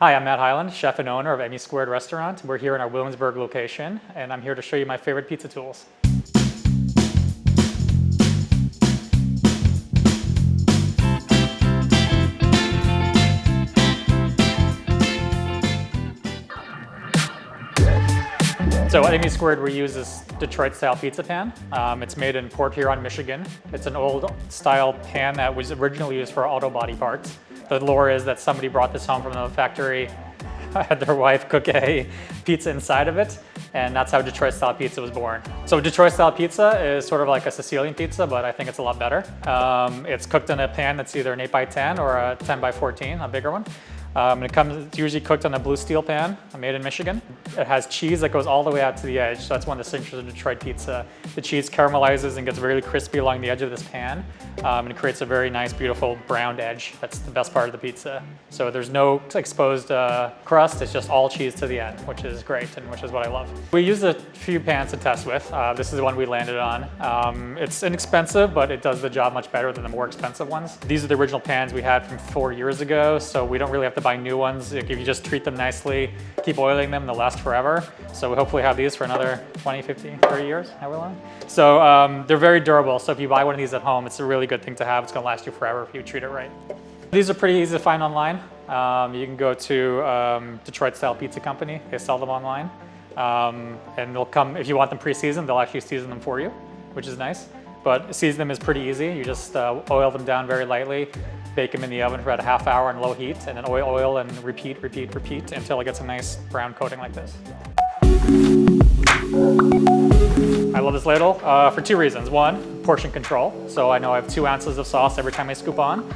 Hi, I'm Matt Hyland, chef and owner of Emmy Squared restaurant. We're here in our Williamsburg location, and I'm here to show you my favorite pizza tools. So at Emmy Squared, we use this Detroit-style pizza pan. It's made in Port Huron, Michigan. It's an old-style pan that was originally used for auto body parts. The lore is that somebody brought this home from the factory, had their wife cook a pizza inside of it, and that's how Detroit-style pizza was born. So Detroit-style pizza is sort of like a Sicilian pizza, but I think it's a lot better. It's cooked in a pan that's either an 8x10 or a 10x14, a bigger one. It's usually cooked on a blue steel pan, made in Michigan. It has cheese that goes all the way out to the edge, so that's one of the signatures of Detroit pizza. The cheese caramelizes and gets really crispy along the edge of this pan, and it creates a very nice, beautiful browned edge. That's the best part of the pizza. So there's no exposed crust, it's just all cheese to the end, which is great and which is what I love. We used a few pans to test with. This is the one we landed on. It's inexpensive, but it does the job much better than the more expensive ones. These are the original pans we had from 4 years ago, so we don't really have to buy new ones. If you just treat them nicely, keep oiling them, they'll last forever. So we hopefully have these for another 20, 50, 30 years, however long. So they're very durable. So if you buy one of these at home, it's a really good thing to have. It's gonna last you forever if you treat it right. These are pretty easy to find online. You can go to Detroit Style Pizza Company. They sell them online. And they'll come, if you want them pre-seasoned, they'll actually season them for you, which is nice. But season them is pretty easy. You just oil them down very lightly, bake them in the oven for about a half hour on low heat, and then oil, and repeat until it gets a nice brown coating like this. I love this ladle for two reasons. One, portion control. So I know I have 2 ounces of sauce every time I scoop on.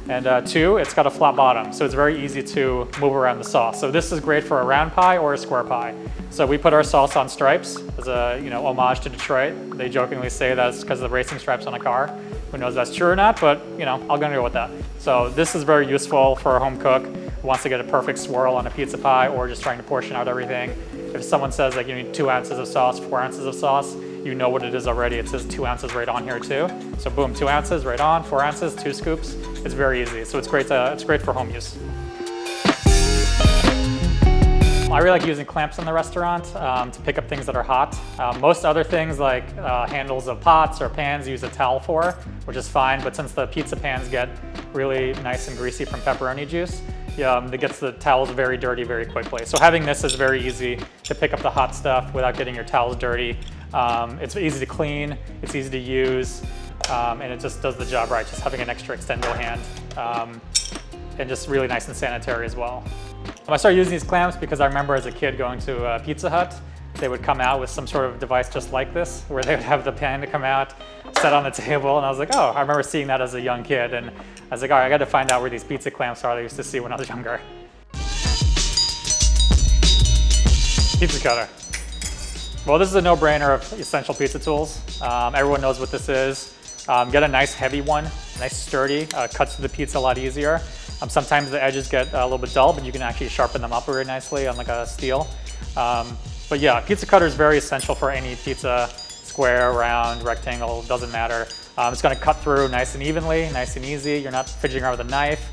And 2, it's got a flat bottom, so it's very easy to move around the sauce. So this is great for a round pie or a square pie. So we put our sauce on stripes as a homage to Detroit. They jokingly say that's because of the racing stripes on a car. Who knows if that's true or not, but I'm gonna go with that. So this is very useful for a home cook who wants to get a perfect swirl on a pizza pie or just trying to portion out everything. If someone says like you need 2 ounces of sauce, 4 ounces of sauce, you know what it is already. It says 2 ounces right on here too. So boom, 2 ounces right on, 4 ounces, 2 scoops. It's very easy. So it's great for home use. I really like using clamps in the restaurant to pick up things that are hot. Most other things like handles of pots or pans use a towel for, which is fine, but since the pizza pans get really nice and greasy from pepperoni juice, it gets the towels very dirty very quickly. So having this is very easy to pick up the hot stuff without getting your towels dirty. It's easy to clean, it's easy to use, and it just does the job right, just having an extra extendo hand, and just really nice and sanitary as well. I started using these clamps because I remember as a kid going to Pizza Hut, they would come out with some sort of device just like this, where they would have the pan to come out, set on the table, and I was like, oh, I remember seeing that as a young kid, and I was like, all right, I got to find out where these pizza clamps are that I used to see when I was younger. Pizza cutter. Well, this is a no-brainer of essential pizza tools. Everyone knows what this is. Get a nice heavy one, nice sturdy, cuts through the pizza a lot easier. Sometimes the edges get a little bit dull, but you can actually sharpen them up very nicely on like a steel. But yeah, pizza cutter is very essential for any pizza, square, round, rectangle, doesn't matter. It's gonna cut through nice and evenly, nice and easy. You're not fidgeting around with a knife.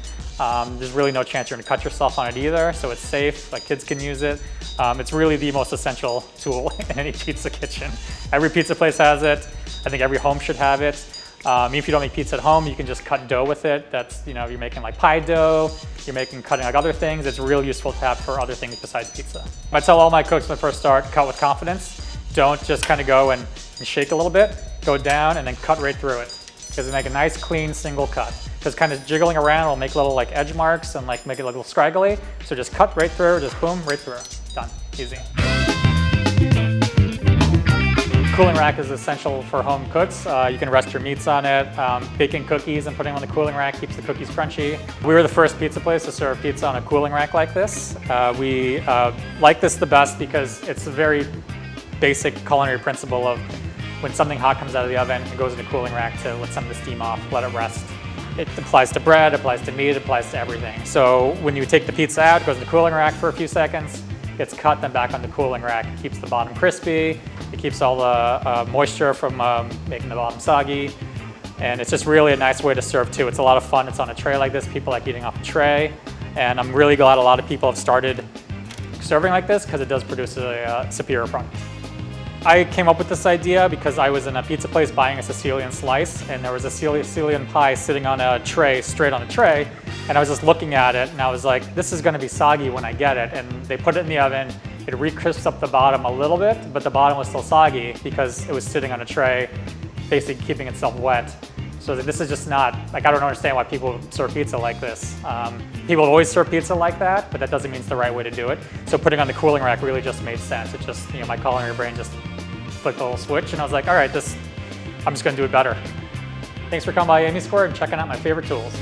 There's really no chance you're gonna cut yourself on it either, so it's safe, like kids can use it. It's really the most essential tool in any pizza kitchen. Every pizza place has it. I think every home should have it. If you don't make pizza at home, you can just cut dough with it. That's, you're making like pie dough, cutting like other things. It's really useful to have for other things besides pizza. I tell all my cooks when they first start, cut with confidence. Don't just kind of go and shake a little bit, go down and then cut right through it. Because they make a nice, clean, single cut. Because kind of jiggling around will make little like edge marks and like make it a little scraggly. So just cut right through, just boom, right through. Done, easy. Cooling rack is essential for home cooks. You can rest your meats on it. Baking cookies and putting them on the cooling rack keeps the cookies crunchy. We were the first pizza place to serve pizza on a cooling rack like this. We like this the best because it's a very basic culinary principle of when something hot comes out of the oven, it goes in a cooling rack to let some of the steam off, let it rest. It applies to bread, it applies to meat, it applies to everything. So when you take the pizza out, it goes in the cooling rack for a few seconds, gets cut, then back on the cooling rack. It keeps the bottom crispy, it keeps all the moisture from making the bottom soggy, and it's just really a nice way to serve too. It's a lot of fun. It's on a tray like this. People like eating off the tray. And I'm really glad a lot of people have started serving like this because it does produce a superior product. I came up with this idea because I was in a pizza place buying a Sicilian slice, and there was a Sicilian pie sitting on a tray, straight on a tray, and I was just looking at it and I was like, this is gonna be soggy when I get it. And they put it in the oven, it re-crisps up the bottom a little bit, but the bottom was still soggy because it was sitting on a tray, basically keeping itself wet. So this is just not, like, I don't understand why people serve pizza like this. People always serve pizza like that, but that doesn't mean it's the right way to do it. So putting on the cooling rack really just made sense. It just, my culinary brain just flicked a little switch, and I was like, all right, I'm just gonna do it better. Thanks for coming by Emmy Squared and checking out my favorite tools.